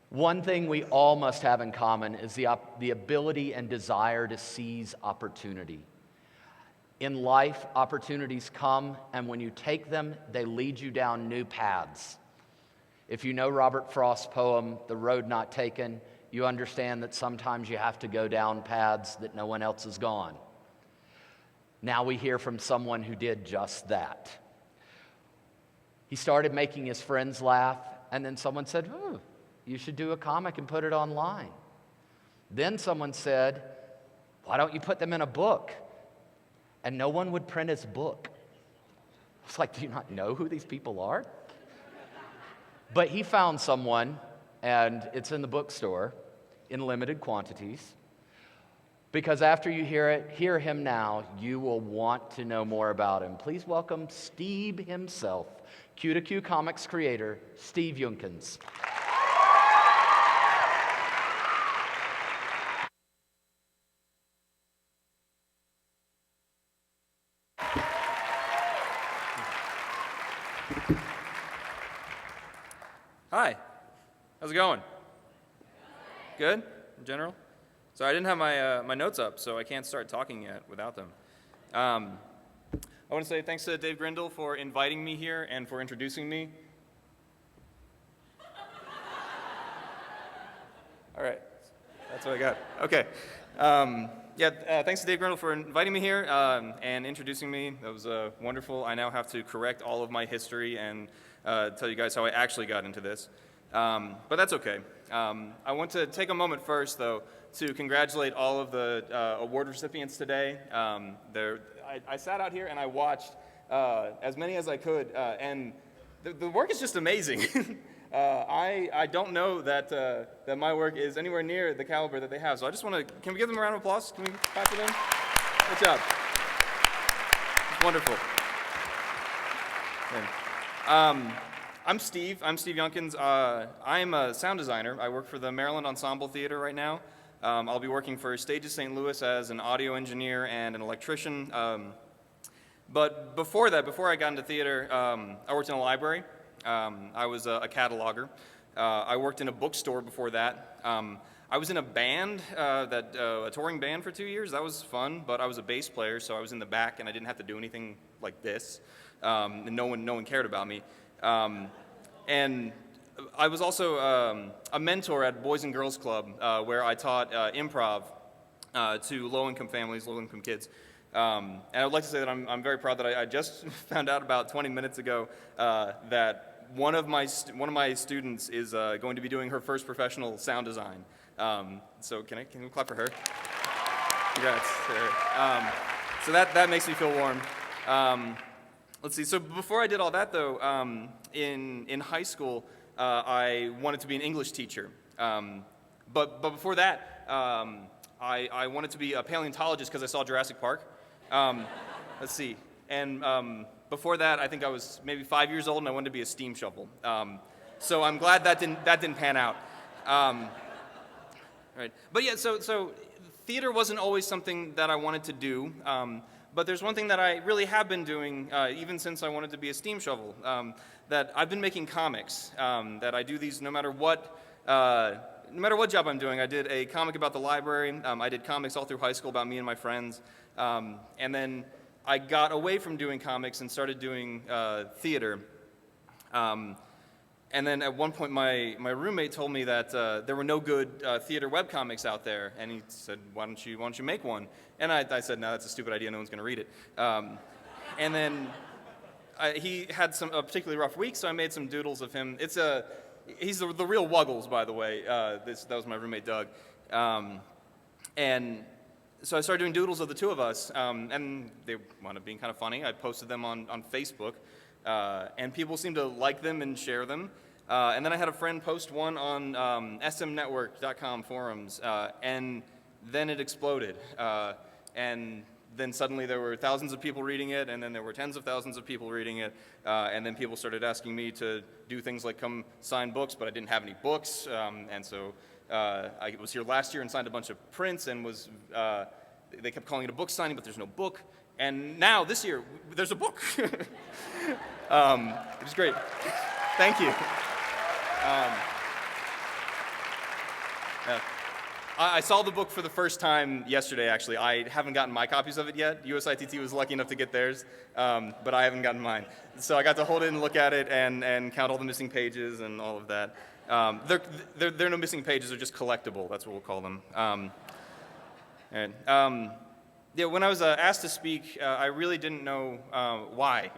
One thing we all must have in common is the ability and desire to seize opportunity. In life, opportunities come, and when you take them, they lead you down new paths. If you know Robert Frost's poem, The Road Not Taken, you understand that sometimes you have to go down paths that no one else has gone. Now we hear from someone who did just that. He started making his friends laugh, and then someone said, you should do a comic and put it online. Then someone said, why don't you put them in a book? And no one would print his book. It's like, do you not know who these people are? But he found someone, and it's in the bookstore in limited quantities. Because after you hear him now, you will want to know more about him. Please welcome Steve himself, Q2Q Comics creator, Steve Younkins. Hi, how's it going? Good, in general? Sorry, I didn't have my notes up, so I can't start talking yet without them. I want to say thanks to Dave Grindle for inviting me here and for introducing me. All right, that's what I got. Okay. Thanks to Dave Grindle for inviting me here and introducing me. That was wonderful. I now have to correct all of my history and tell you guys how I actually got into this. But that's okay. I want to take a moment first, though, to congratulate all of the award recipients today. I sat out here and I watched as many as I could, and the work is just amazing. I don't know that that my work is anywhere near the caliber that they have, so I just want to, can we give them a round of applause? Can we clap for them? Good job. It's wonderful. I'm Steve Younkins. I'm a sound designer. I work for the Maryland Ensemble Theater right now. I'll be working for Stages St. Louis as an audio engineer and an electrician. But before that, before I got into theater, I worked in a library. I was a cataloger. I worked in a bookstore before that. I was in a band, a touring band for 2 years. That was fun, but I was a bass player, so I was in the back and I didn't have to do anything like this. And no one cared about me. And I was also a mentor at Boys and Girls Club, where I taught improv to low-income families, low-income kids. And I would like to say that I'm very proud that I just found out about 20 minutes ago that one of my students is going to be doing her first professional sound design. So can we clap for her? Congrats to her. So that makes me feel warm. Let's see. So before I did all that, though, in high school, I wanted to be an English teacher. But before that, I wanted to be a paleontologist because I saw Jurassic Park. Let's see. And before that, I think I was maybe 5 years old, and I wanted to be a steam shovel. So I'm glad that didn't pan out. Right. But yeah, so theater wasn't always something that I wanted to do. But there's one thing that I really have been doing, even since I wanted to be a steam shovel, that I've been making comics. That I do these no matter what job I'm doing. I did a comic about the library. I did comics all through high school about me and my friends. And then I got away from doing comics and started doing theater. And then at one point, my roommate told me that there were no good theater webcomics out there, and he said, "Why don't you make one?" And I said, "No, that's a stupid idea. No one's going to read it." And then he had a particularly rough week, so I made some doodles of him. He's the real Wuggles, by the way. That was my roommate Doug, and so I started doing doodles of the two of us, and they wound up being kind of funny. I posted them on Facebook. And people seem to like them and share them. And then I had a friend post one on smnetwork.com forums, and then it exploded. And then suddenly there were thousands of people reading it, and then there were tens of thousands of people reading it, and then people started asking me to do things like come sign books, but I didn't have any books, and so I was here last year and signed a bunch of prints, and they kept calling it a book signing, but there's no book. And now, this year, there's a book, which is great. Thank you. I saw the book for the first time yesterday, actually. I haven't gotten my copies of it yet. USITT was lucky enough to get theirs, but I haven't gotten mine. So I got to hold it and look at it and count all the missing pages and all of that. There are no missing pages, they're just collectible. That's what we'll call them. Yeah, when I was asked to speak, I really didn't know why,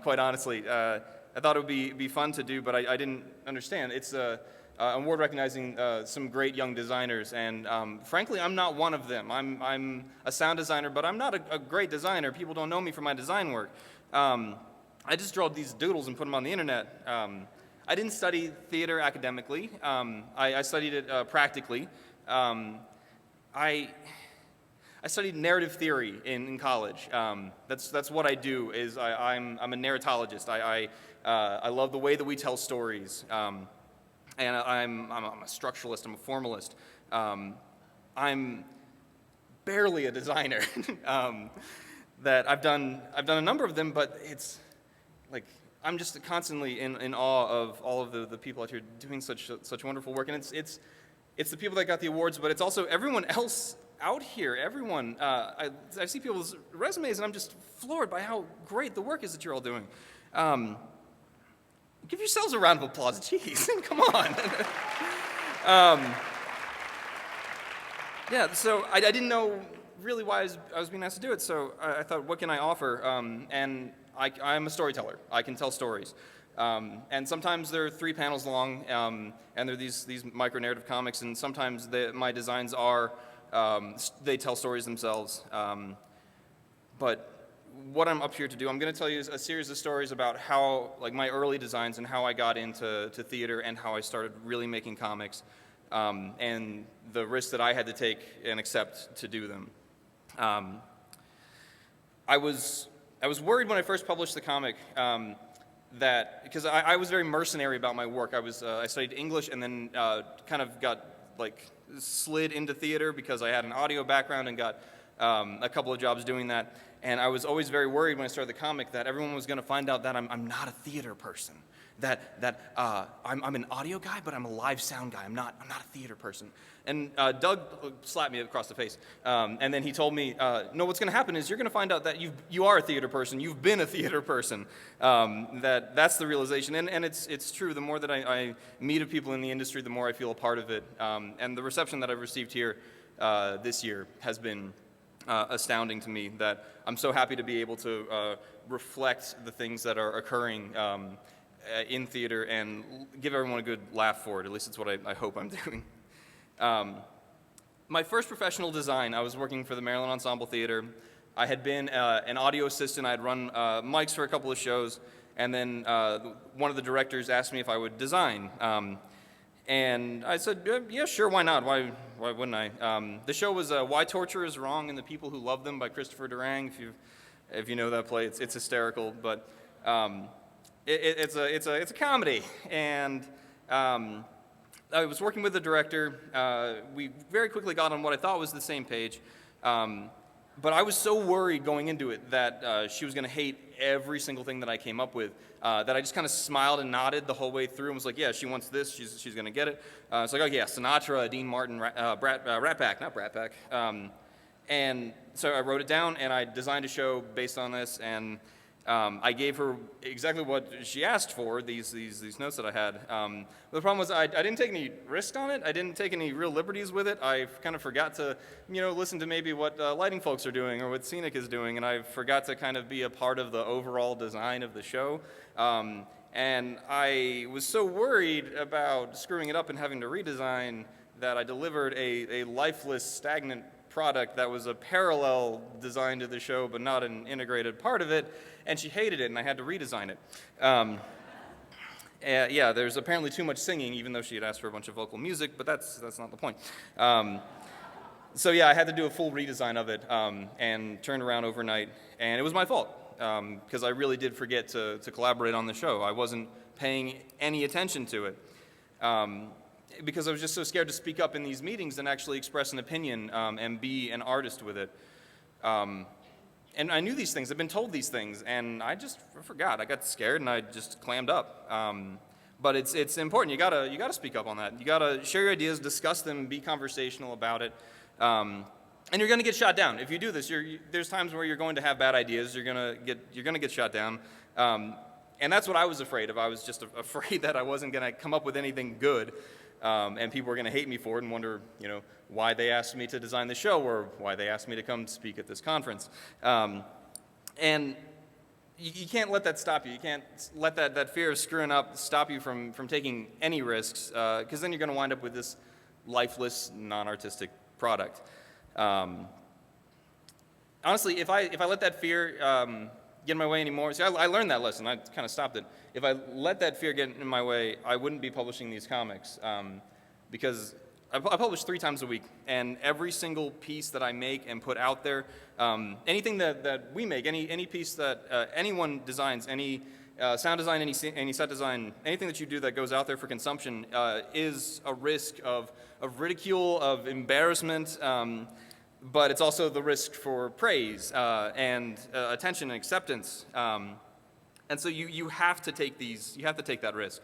quite honestly. I thought it would be fun to do, but I didn't understand. It's an award recognizing some great young designers, and frankly, I'm not one of them. I'm a sound designer, but I'm not a great designer. People don't know me for my design work. I just draw these doodles and put them on the internet. I didn't study theater academically. I studied it practically. I studied narrative theory in college. That's what I do. Is I'm a narratologist. I love the way that we tell stories. And I'm a structuralist. I'm a formalist. I'm barely a designer. That I've done a number of them, but it's like I'm just constantly in awe of all of the people out here doing such wonderful work. And it's the people that got the awards, but it's also everyone else out here. Everyone. I see people's resumes, and I'm just floored by how great the work is that you're all doing. Give yourselves a round of applause. Jeez, come on. Yeah, so I didn't know really why I was being asked to do it, so I thought, what can I offer? And I'm a storyteller. I can tell stories. And sometimes they're 3 panels long, and they're these micro-narrative comics, and sometimes my designs are, they tell stories themselves. But what I'm up here to do, I'm going to tell you a series of stories about how, like, my early designs and how I got into theater and how I started really making comics, and the risks that I had to take and accept to do them. I was worried when I first published the comic that, because I was very mercenary about my work. I studied English and then kind of got slid into theater because I had an audio background and got a couple of jobs doing that. And I was always very worried when I started the comic that everyone was going to find out that I'm not a theater person, that I'm an audio guy, but I'm a live sound guy. I'm not a theater person. And Doug slapped me across the face, and then he told me, no, what's going to happen is you're going to find out that you are a theater person. You've been a theater person. That's the realization, and it's true. The more that I meet of people in the industry, the more I feel a part of it. And the reception that I've received here this year has been astounding to me, that I'm so happy to be able to reflect the things that are occurring in theater and give everyone a good laugh for it. At least it's what I hope I'm doing. My first professional design, I was working for the Maryland Ensemble Theater. I had been an audio assistant. I had run mics for a couple of shows, and then one of the directors asked me if I would design. And I said, yeah, sure, why not? Why wouldn't I? The show was Why Torture is Wrong and the People Who Love Them by Christopher Durang. If you know that play, it's hysterical, but it's a comedy. And I was working with the director. We very quickly got on what I thought was the same page. But I was so worried going into it that she was going to hate every single thing that I came up with, that I just kind of smiled and nodded the whole way through and was like, yeah, she wants this, she's going to get it. It's like, oh yeah, Sinatra, Dean Martin, Rat Pack, not Brat Pack. And so I wrote it down, and I designed a show based on this, and I gave her exactly what she asked for, these notes that I had. But the problem was I didn't take any risk on it. I didn't take any real liberties with it. I kind of forgot to, listen to maybe what lighting folks are doing or what Scenic is doing, and I forgot to kind of be a part of the overall design of the show. And I was so worried about screwing it up and having to redesign that I delivered a lifeless, stagnant product that was a parallel design to the show but not an integrated part of it, and she hated it and I had to redesign it. Yeah, there's apparently too much singing, even though she had asked for a bunch of vocal music, but that's not the point. So yeah, I had to do a full redesign of it and turn around overnight, and it was my fault because I really did forget to collaborate on the show. I wasn't paying any attention to it. Because I was just so scared to speak up in these meetings and actually express an opinion and be an artist with it. And I knew these things, I'd been told these things, and I just forgot. I got scared and I just clammed up. But it's important. You gotta speak up on that. You gotta share your ideas, discuss them, be conversational about it. And you're gonna get shot down if you do this. There's times where you're going to have bad ideas. You're gonna get shot down. And that's what I was afraid of. I was just afraid that I wasn't gonna come up with anything good, and people were gonna hate me for it and wonder, why they asked me to design the show or why they asked me to come speak at this conference. And you can't let that stop you. You can't let that fear of screwing up stop you from taking any risks, because then you're going to wind up with this lifeless, non-artistic product. Honestly, if I let that fear get in my way anymore, see, I learned that lesson. I kind of stopped it. If I let that fear get in my way, I wouldn't be publishing these comics, because I publish 3 times a week, and every single piece that I make and put out there, anything that we make, any piece that anyone designs, any sound design, any set design, anything that you do that goes out there for consumption is a risk of ridicule, of embarrassment, but it's also the risk for praise and attention and acceptance. And so you have to take that risk.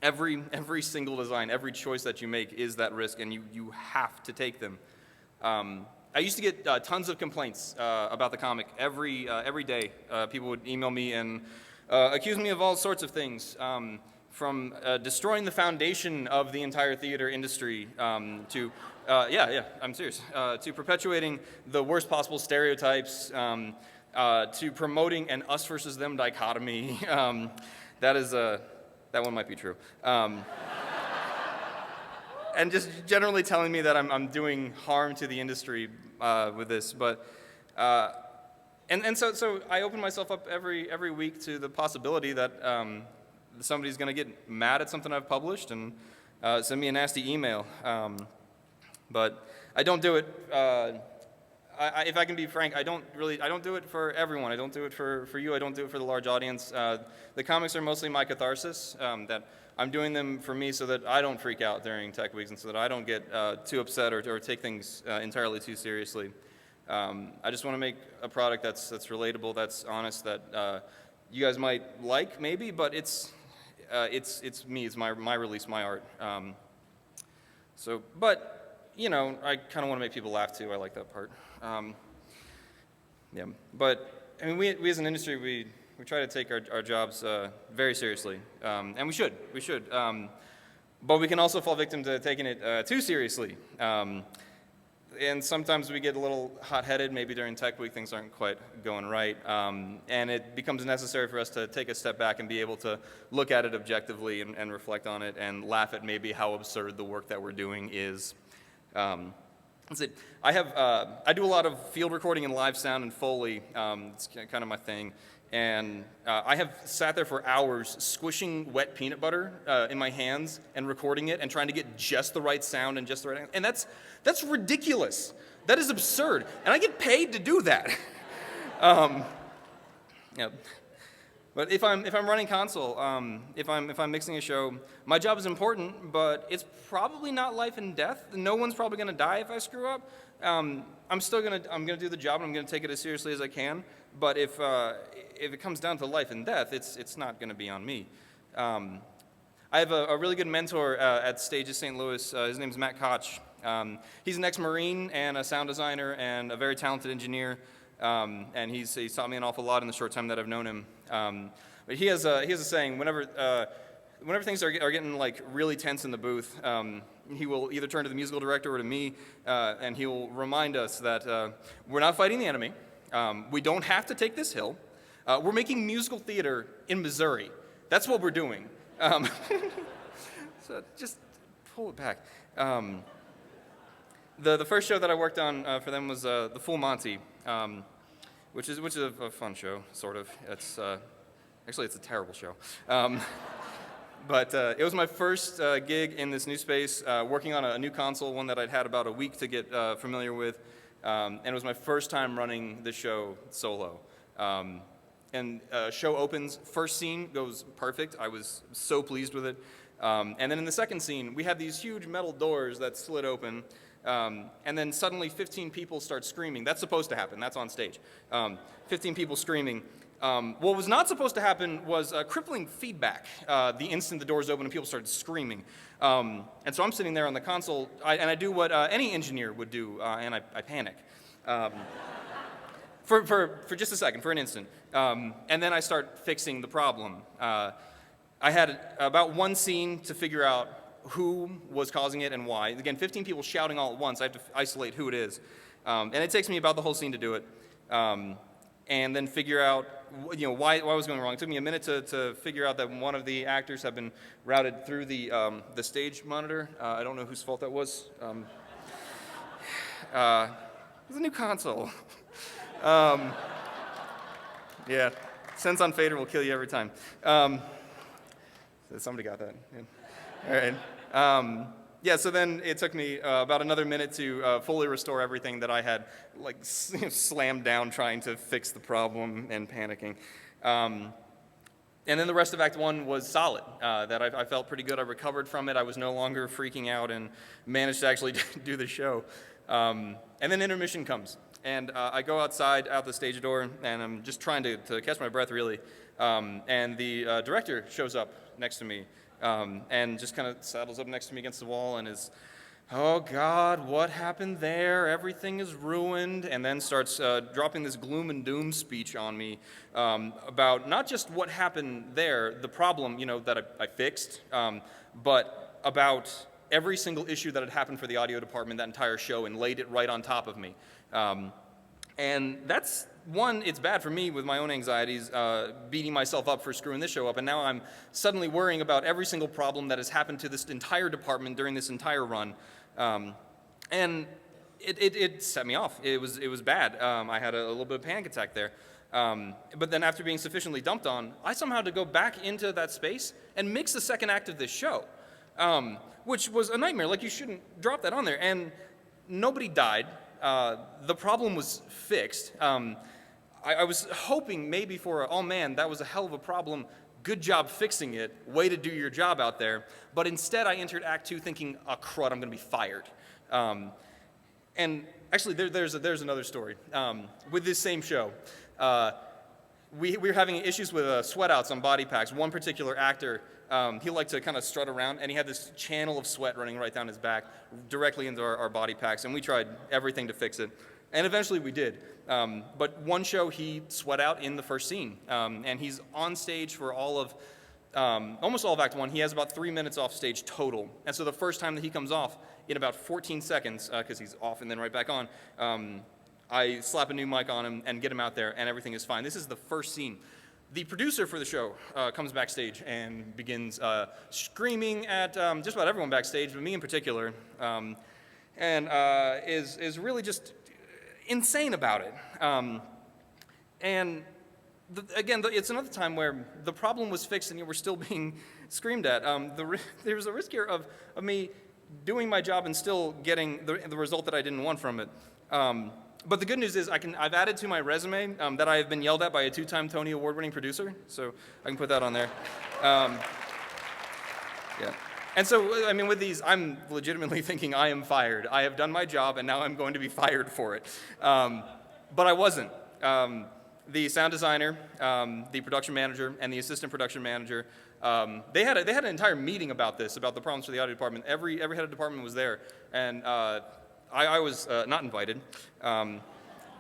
Every single design, every choice that you make is that risk, and you have to take them. I used to get tons of complaints about the comic every day. People would email me and accuse me of all sorts of things, from destroying the foundation of the entire theater industry to, I'm serious, to perpetuating the worst possible stereotypes, to promoting an us versus them dichotomy. That one might be true. And just generally telling me that I'm doing harm to the industry with this. But so I open myself up every week to the possibility that somebody's going to get mad at something I've published and send me a nasty email. But I don't do it. If I can be frank, I don't do it for everyone. I don't do it for you. I don't do it for the large audience. The comics are mostly my catharsis, that I'm doing them for me so that I don't freak out during tech weeks and so that I don't get too upset or take things entirely too seriously. I just want to make a product that's relatable, that's honest, that you guys might like maybe, but it's me. It's my release, my art. But I kind of want to make people laugh too. I like that part. But I mean, we as an industry, we try to take our jobs very seriously, and we should. But we can also fall victim to taking it too seriously. And sometimes we get a little hot-headed. Maybe during Tech Week things aren't quite going right, and it becomes necessary for us to take a step back and be able to look at it objectively and reflect on it and laugh at maybe how absurd the work that we're doing is. Let's see. I do a lot of field recording and live sound and Foley. It's kind of my thing. And I have sat there for hours squishing wet peanut butter in my hands and recording it and trying to get just the right sound and just the right. And that's ridiculous. That is absurd. And I get paid to do that. But if I'm running console, if I'm mixing a show, my job is important, but it's probably not life and death. No one's probably going to die if I screw up. I'm gonna do the job, and I'm gonna take it as seriously as I can. But if it comes down to life and death, it's not going to be on me. I have a really good mentor at Stages St. Louis. His name's Matt Koch. He's an ex-Marine and a sound designer and a very talented engineer. And he's taught me an awful lot in the short time that I've known him. But he has a saying: whenever things are getting like really tense in the booth, he will either turn to the musical director or to me, and he will remind us that we're not fighting the enemy. We don't have to take this hill. We're making musical theater in Missouri. That's what we're doing. So just pull it back. The first show that I worked on for them was The Full Monty, which is a fun show, sort of. It's actually it's a terrible show. But it was my first gig in this new space, working on a new console, one that I'd had about a week to get familiar with. And it was my first time running the show solo. And show opens, first scene goes perfect. I was so pleased with it. And then in the second scene, we had these huge metal doors that slid open. And then suddenly 15 people start screaming. That's supposed to happen. That's on stage. 15 people screaming. What was not supposed to happen was crippling feedback the instant the doors open and people started screaming. And so I'm sitting there on the console, and I do what any engineer would do, and I panic. For just a second, for an instant. And then I start fixing the problem. I had about one scene to figure out who was causing it and why. Again, 15 people shouting all at once. I have to isolate who it is. And it takes me about the whole scene to do it. And then figure out why it was going wrong. It took me a minute to figure out that one of the actors had been routed through the stage monitor. I don't know whose fault that was. It was a new console. Yeah, Sense on Fader will kill you every time. Somebody got that. Yeah. All right. Yeah, so then it took me about another minute to fully restore everything that I had slammed down trying to fix the problem and panicking. And then the rest of Act 1 was solid, that I felt pretty good. I recovered from it. I was no longer freaking out and managed to actually do the show. And then intermission comes. And I go outside, out the stage door, and I'm just trying to catch my breath, really. And the director shows up next to me. And just kind of saddles up next to me against the wall and is, "Oh God, what happened there? Everything is ruined," and then starts dropping this gloom and doom speech on me about not just what happened there, the problem, that I fixed, but about every single issue that had happened for the audio department that entire show, and laid it right on top of me. And that's, one, it's bad for me with my own anxieties, beating myself up for screwing this show up, and now I'm suddenly worrying about every single problem that has happened to this entire department during this entire run. And it set me off. It was bad. I had a little bit of panic attack there. But then after being sufficiently dumped on, I somehow had to go back into that space and mix the second act of this show, which was a nightmare. Like, you shouldn't drop that on there. And nobody died. The problem was fixed. I was hoping maybe for, oh man, that was a hell of a problem. Good job fixing it. Way to do your job out there. But instead, I entered Act 2 thinking, oh crud, I'm going to be fired. And actually, there's another story. With this same show, we were having issues with sweat outs on body packs. One particular actor, he liked to kind of strut around, and he had this channel of sweat running right down his back, directly into our body packs, and we tried everything to fix it. And eventually we did. But one show, he sweat out in the first scene, and he's on stage for almost all of Act 1. He has about 3 minutes off stage total. And so the first time that he comes off, in about 14 seconds, because he's off and then right back on, I slap a new mic on him and get him out there, and everything is fine. This is the first scene. The producer for the show comes backstage and begins screaming at just about everyone backstage, but me in particular, and is really just insane about it. And again, it's another time where the problem was fixed and you were still being screamed at. There was a risk here of me doing my job and still getting the result that I didn't want from it. But the good news is I've added to my resume that I have been yelled at by a 2-time Tony Award-winning producer, so I can put that on there. Yeah. And so, I mean, with these, I'm legitimately thinking I am fired. I have done my job, and now I'm going to be fired for it. But I wasn't. The sound designer, the production manager, and the assistant production manager, they had an entire meeting about this, about the problems for the audio department. Every head of department was there, and I was not invited.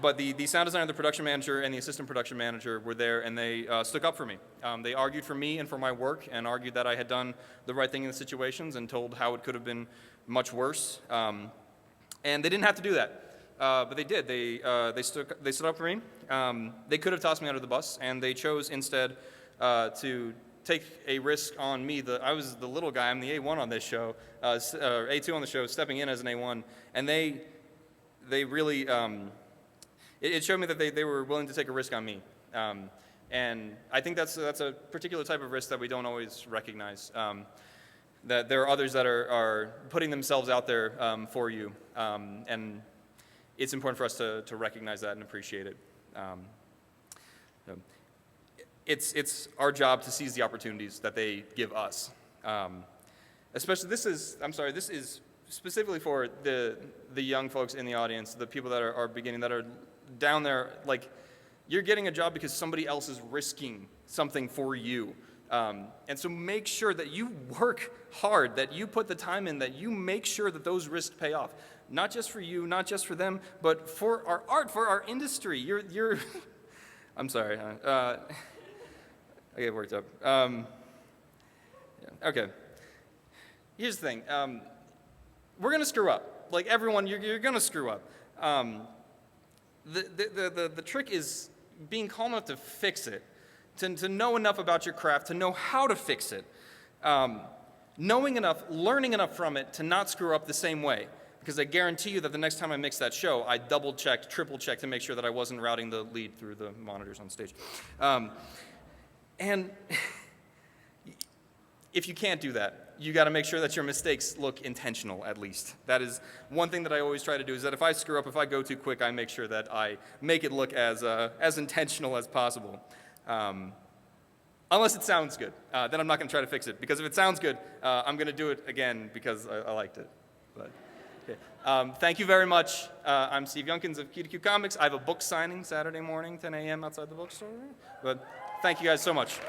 But the sound designer, the production manager, and the assistant production manager were there, and they stuck up for me. They argued for me and for my work, and argued that I had done the right thing in the situations, and told how it could have been much worse. And they didn't have to do that, but they did. They stood up for me. They could have tossed me under the bus, and they chose instead to take a risk on me. I was the little guy. I'm the A1 on this show, or A2 on the show, stepping in as an A1, and they really. It showed me that they were willing to take a risk on me. And I think that's a particular type of risk that we don't always recognize. That there are others that are putting themselves out there for you. And it's important for us to recognize that and appreciate it. It's our job to seize the opportunities that they give us. Especially, this is specifically for the young folks in the audience, the people that are beginning, that are down there, like, You're getting a job because somebody else is risking something for you. And so make sure that you work hard, that you put the time in, that you make sure that those risks pay off. Not just for you, not just for them, but for our art, for our industry. You're I'm sorry. I get worked up. Yeah, okay. Here's the thing. We're going to screw up. Like everyone, you're going to screw up. The trick is being calm enough to fix it, to know enough about your craft, to know how to fix it, knowing enough, learning enough from it to not screw up the same way. Because I guarantee you that the next time I mix that show, I double-checked, triple-checked to make sure that I wasn't routing the lead through the monitors on stage. And if you can't do that, you got to make sure that your mistakes look intentional, at least. That is one thing that I always try to do, is that if I screw up, if I go too quick, I make sure that I make it look as intentional as possible. Unless it sounds good. Then I'm not going to try to fix it. Because if it sounds good, I'm going to do it again because I liked it. But, okay. Thank you very much. I'm Steve Younkins of Q2Q Comics. I have a book signing Saturday morning, 10 a.m. outside the bookstore. But thank you guys so much.